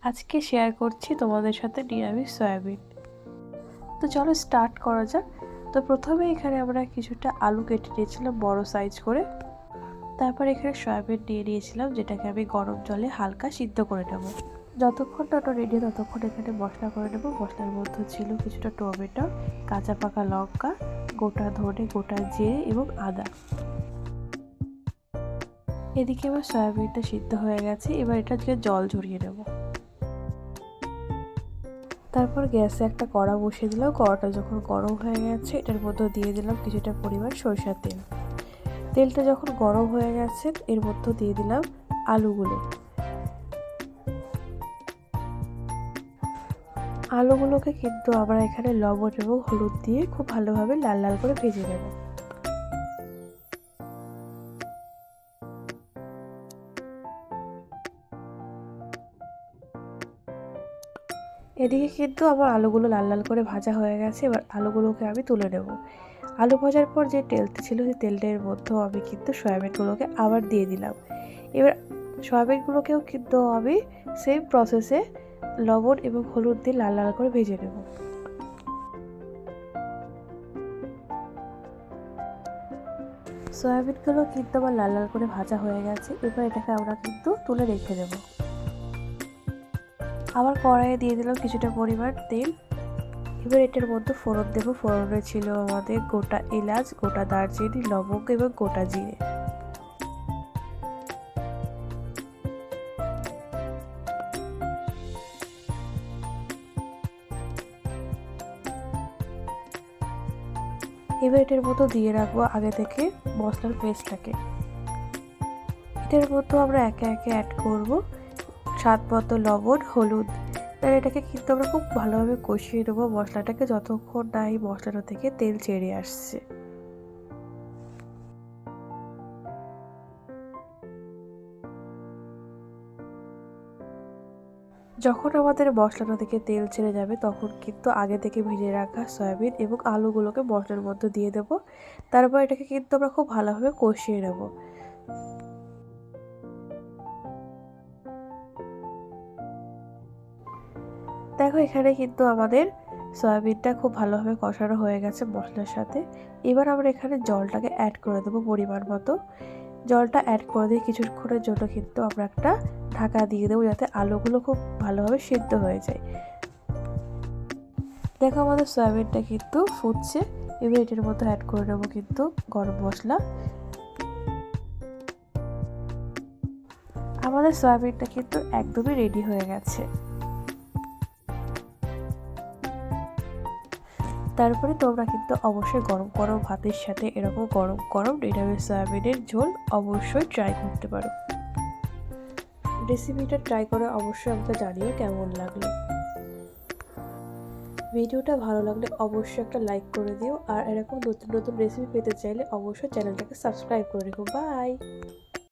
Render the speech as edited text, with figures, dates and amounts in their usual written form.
আজকে শেয়ার করছি তোমাদের সাথে নিরামিষ সয়াবিন। তো চলো স্টার্ট করা যাক। তো প্রথমে এখানে আমরা কিছুটা আলু কেটে নিয়েছিলাম বড় সাইজ করে। তারপর এখানে সয়াবিন নিয়ে নিয়েছিলাম, যেটাকে আমি গরম জলে হালকা সিদ্ধ করে নেব। যতক্ষণ না ওটা রেডি ততক্ষণ এখানে মশলা করে নেব। মশলার মধ্যে ছিল কিছুটা টমেটো, কাঁচা পাকা লঙ্কা, গোটা ধনে, গোটা জিরে এবং আদা। এদিকে আমার সয়াবিনটা সিদ্ধ হয়ে গেছে, এবার এটা দিয়ে জল ঝরিয়ে নেব। তারপর গ্যাসে একটা কড়া বসিয়ে দিলাম। কড়াটা যখন গরম হয়ে গেছে এটার মধ্যে দিয়ে দিলাম কিছুটা পরিমাণ সরিষার তেল। তেলটা যখন গরম হয়ে গেছে এর মধ্যে দিয়ে দিলাম আলুগুলো। আলুগুলোকে কিন্তু আমরা এখানে লবণ এবং হলুদ দিয়ে খুব ভালোভাবে লাল লাল করে ভেজে নেব। এদিকে কিন্তু আমার আলুগুলো লাল লাল করে ভাজা হয়ে গেছে। এবার আলুগুলোকে আমি তুলে নেব। আলু ভাজার পর যে তেলটা ছিল সেই তেলটার মধ্যেও আমি কিন্তু সয়াবিনগুলোকে আবার দিয়ে দিলাম। এবার সয়াবিনগুলোকেও কিন্তু আমি সেম প্রসেসে লবণ এবং হলুদ দিয়ে লাল লাল করে ভেজে নেব। সয়াবিনগুলো কিন্তু আমার লাল লাল করে ভাজা হয়ে গেছে। এবার এটাকে আমরা কিন্তু তুলে রেখে দেব। আবার কড়াইয়ে দিয়ে দিলাম কিছুটা পরিমাণ তেল। এবার এটার মধ্যে ফোড়ন দেব। ফোড়নে ছিল আমাদের গোটা এলাচ, গোটা দারচিনি, লবঙ্গ এবং গোটা জিরে। এবার এটার মধ্যে দিয়ে রাখবো আগে থেকে মশলার পেস্টটাকে। এটার মধ্যে আমরা একে একে অ্যাড করব স্বাদ মতো লবণ, হলুদ। আর এটাকে কিন্তু আমরা খুব ভালোভাবে কষিয়ে নেবো মশলাটাকে, যতক্ষণ না এই মশলাটা থেকে তেল ছেড়ে আসছে। যখন আমাদের মশলাটা থেকে তেল ছেড়ে যাবে তখন কিন্তু আগে থেকে ভেজে রাখা সয়াবিন এবং আলুগুলোকে মশলার মধ্যে দিয়ে দেব। তারপর এটাকে কিন্তু আমরা খুব ভালোভাবে কষিয়ে নেব। দেখো এখানে কিন্তু আমাদের সয়াবিনটা খুব ভালোভাবে কষানো হয়ে গেছে মশলার সাথে। এবার আমরা এখানে জলটাকে অ্যাড করে দেবো পরিমাণ মতো। জলটা অ্যাড করে দিয়ে কিছুক্ষণের জন্য কিন্তু আমরা একটা ঢাকা দিয়ে দেবো, যাতে আলুগুলো খুব ভালোভাবে সিদ্ধ হয়ে যায়। দেখো আমাদের সয়াবিনটা কিন্তু ফুটছে। এবার এটার মধ্যে অ্যাড করে নেবো কিন্তু গরম মশলা। আমাদের সয়াবিনটা কিন্তু একদমই রেডি হয়ে গেছে। তারপরে তোমরা কিন্তু অবশ্যই গরম গরম ভাতের সাথে এরকম গরম গরম নিরামিষ সয়াবিনের ঝোল অবশ্যই ট্রাই করতে পারো। রেসিপিটা ট্রাই করে অবশ্যই আমাকে জানিও কেমন লাগলো। ভিডিওটা ভালো লাগলে অবশ্যই একটা লাইক করে দিও। আর এরকম নতুন নতুন রেসিপি পেতে চাইলে অবশ্যই চ্যানেলটাকে সাবস্ক্রাইব করে রেখো। বাই।